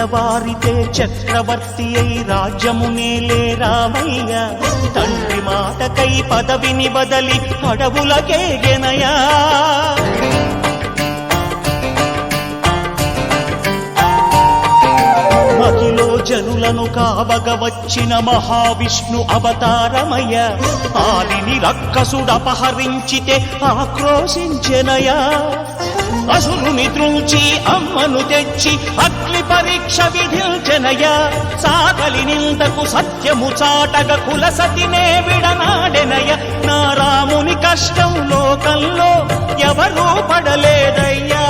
తెల్లవారితే చక్రవర్తి అయి రాజ్యమునేలే రామయ్య తండ్రి మాటకై పదవిని బదలి అడవులకేగెనయా మహిలో జనులను కావగ వచ్చిన మహావిష్ణు అవతారమయ్య ఆలిని రక్కసుడపహరించితే ఆక్రోశించెనయా అసురుని త్రుంచి అమ్మను తెచ్చి అగ్ని పరీక్ష విధించెనయా సాగలి నిందకు సత్యము చాటగ కులసతినే విడనాడెనయ నా రాముని కష్టం లోకంలో ఎవరూ పడలేదయ్యా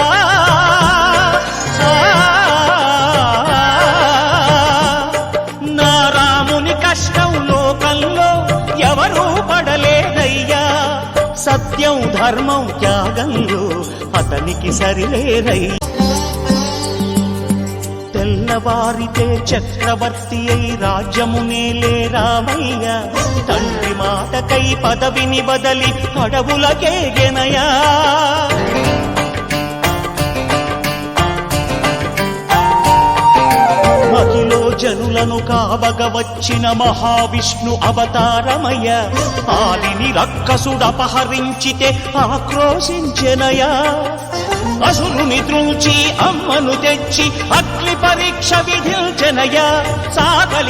నా రాముని కష్టం లోకంలో ఎవరూ పడలేదయ్యా సత్యం ధర్మం త్యాగంలో అతనికి సరిలేరై తెల్లవారితే చక్రవర్తి అయి రాజ్యమునేలే రామయ్య తండ్రి మాటకై పదవిని బదలి అడవులకేగెనయా మహిలో జనులను కావగ వచ్చిన మహావిష్ణు అవతారమయ్య ఆలిని రక్కసుడపహరించితే ఆక్రోశించెనయా అసురుని త్రుంచి అమ్మను తెచ్చి అగ్ని పరీక్ష విధించెనయా సాగలి